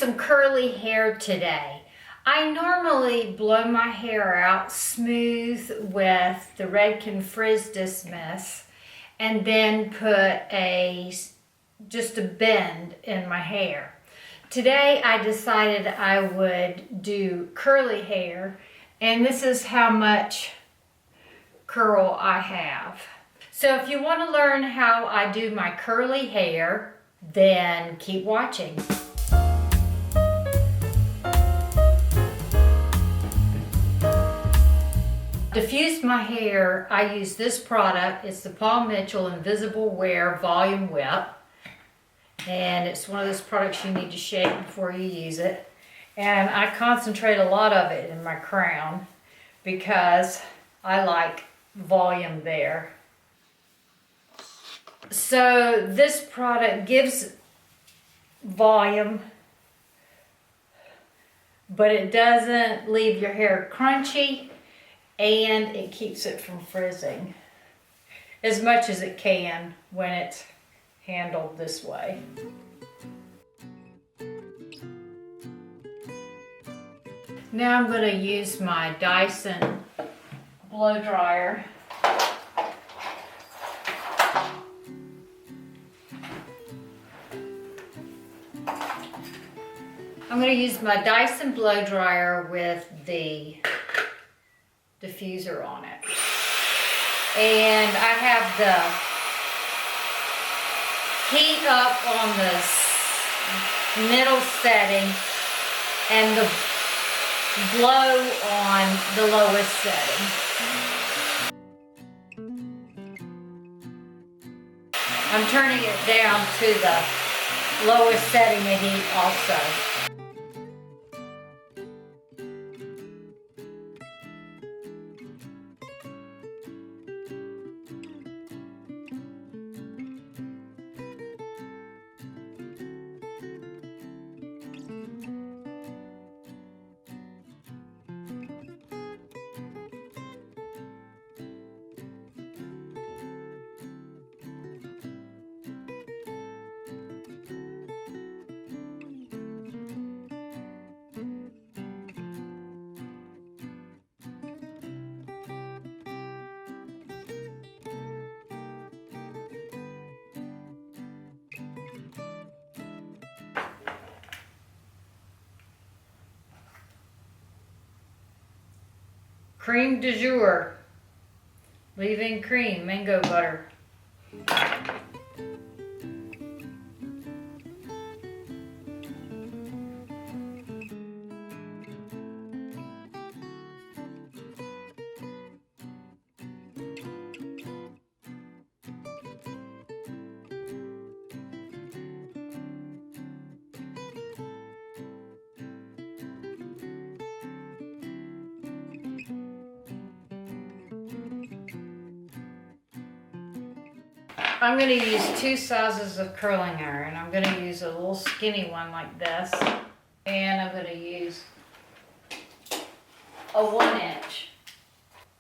some curly hair today. I normally blow my hair out smooth with the Redken Frizz Dismiss and then put just a bend in my hair. Today I decided I would do curly hair, and this is how much curl I have. So if you want to learn how I do my curly hair, then keep watching. Diffuse my hair, I use this product. It's the Paul Mitchell Invisiblewear Volume Whip. And it's one of those products you need to shake before you use it. And I concentrate a lot of it in my crown because I like volume there. So this product gives volume, but it doesn't leave your hair crunchy, and it keeps it from frizzing as much as it can when it's handled this way. Now I'm going to use my Dyson blow dryer. I'm going to use my Dyson blow dryer with the diffuser on it. And I have the heat up on the middle setting and the blow on the lowest setting. I'm turning it down to the lowest setting of heat also. Cream du jour, leave-in cream, mango butter. I'm going to use 2 sizes of curling iron. I'm going to use a little skinny one like this, and I'm going to use a 1-inch.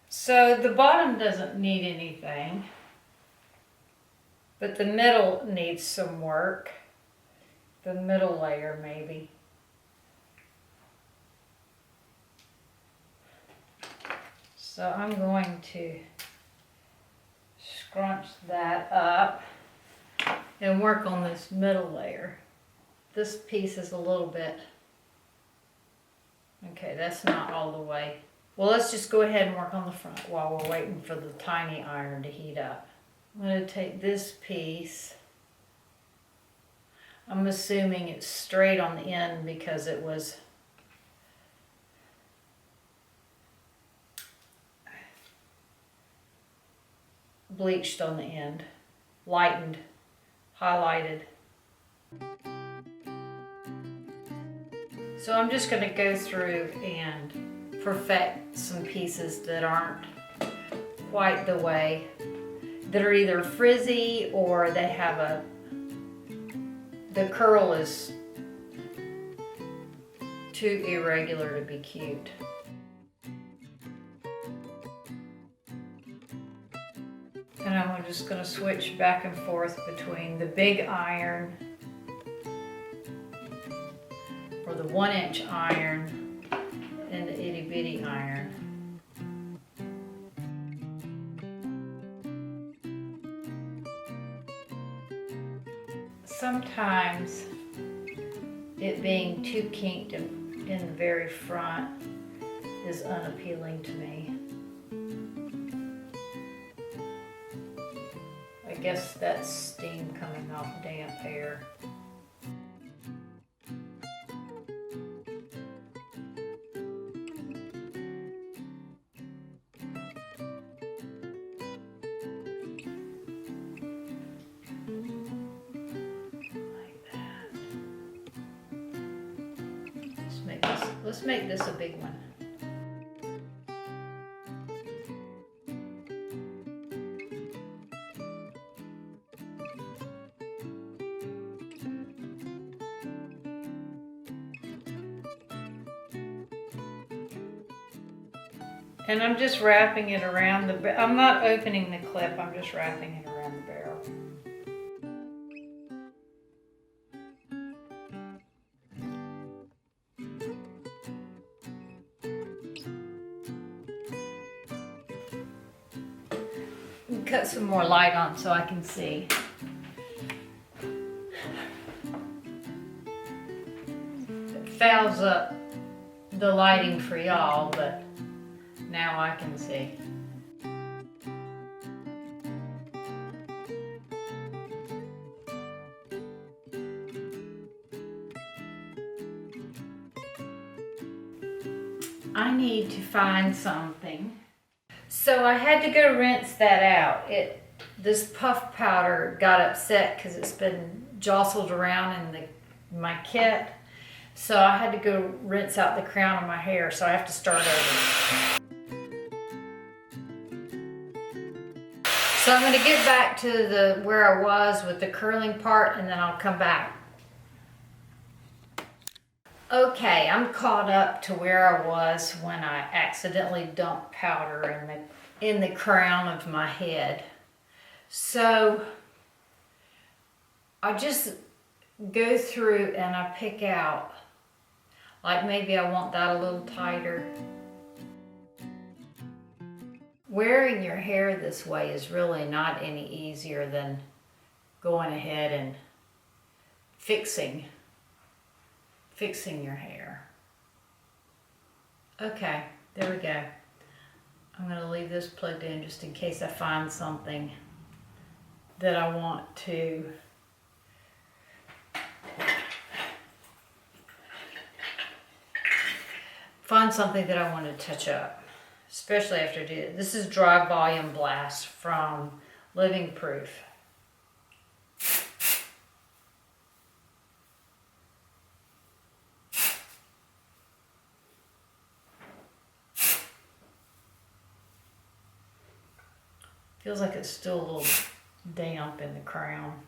So the bottom doesn't need anything, but the middle needs some work. The middle layer maybe. So I'm going to scrunch that up and work on this middle layer. This piece is a little bit, okay, that's not all the way. Well, let's just go ahead and work on the front while we're waiting for the tiny iron to heat up. I'm going to take this piece. I'm assuming it's straight on the end because it was bleached on the end, lightened, highlighted. So I'm just going to go through and perfect some pieces that aren't quite the way, that are either frizzy or they have the curl is too irregular to be cute. And I'm just going to switch back and forth between the big iron or the 1-inch iron and the itty bitty iron. Sometimes it being too kinked in the very front is unappealing to me. I guess that's steam coming off damp air. Let's make this a big one. And I'm just wrapping it around I'm not opening the clip, I'm just wrapping it around the barrel. Cut some more light on so I can see. It fouls up the lighting for y'all, but now I can see. I need to find something. So I had to go rinse that out. This puff powder got upset because it's been jostled around in my kit. So I had to go rinse out the crown of my hair, so I have to start over. So I'm going to get back to where I was with the curling part, and then I'll come back. Okay, I'm caught up to where I was when I accidentally dumped powder in the crown of my head. So I just go through and I pick out, like maybe I want that a little tighter. Wearing your hair this way is really not any easier than going ahead and fixing your hair. Okay, there we go. I'm going to leave this plugged in just in case I find something that I want to touch up, especially after I do it. This is Dry Volume Blast from Living Proof. Feels like it's still a little damp in the crown.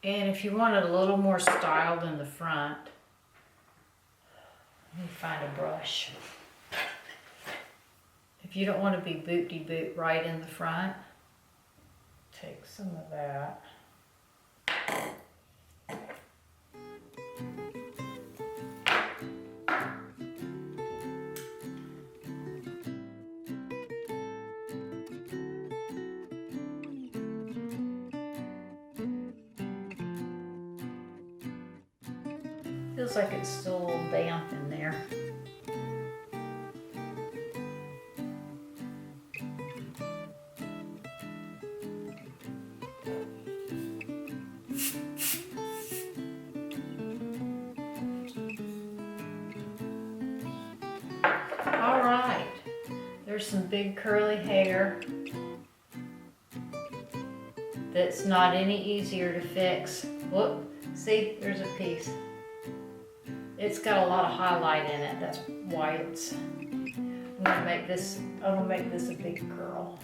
And if you want it a little more styled in the front, let me find a brush. If you don't want to be boot-de-boot right in the front, take some of that. Feels like it's still a little damp in there. There's some big curly hair that's not any easier to fix. Whoop, see, there's a piece. It's got a lot of highlight in it, that's why it's, I'm gonna make this a big curl.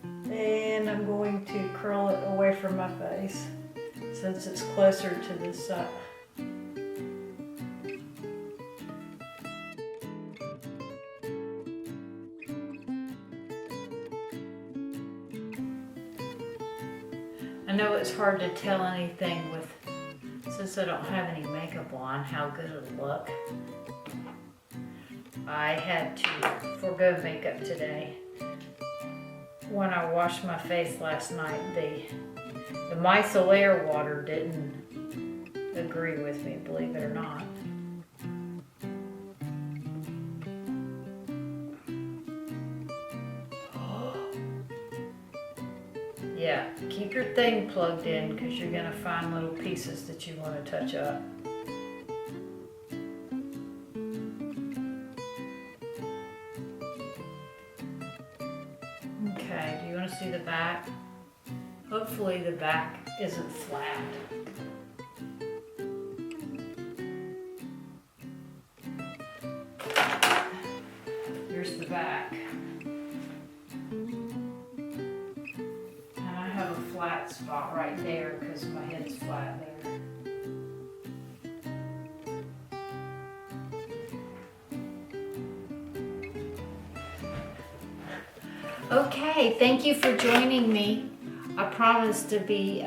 And I'm going to curl it away from my face since it's closer to this I know it's hard to tell anything since I don't have any makeup on, how good it'll look. I had to forego makeup today. When I washed my face last night, the micellar water didn't agree with me, believe it or not. Yeah, keep your thing plugged in because you're going to find little pieces that you want to touch up. Okay, do you want to see the back? Hopefully the back isn't flat. Here's the back. Flat spot right there because my head's flat there. Okay, thank you for joining me. I promise to be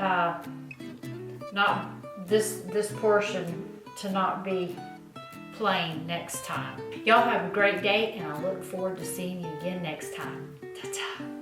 not this portion to not be plain next time. Y'all have a great day, and I look forward to seeing you again next time. Ta-ta.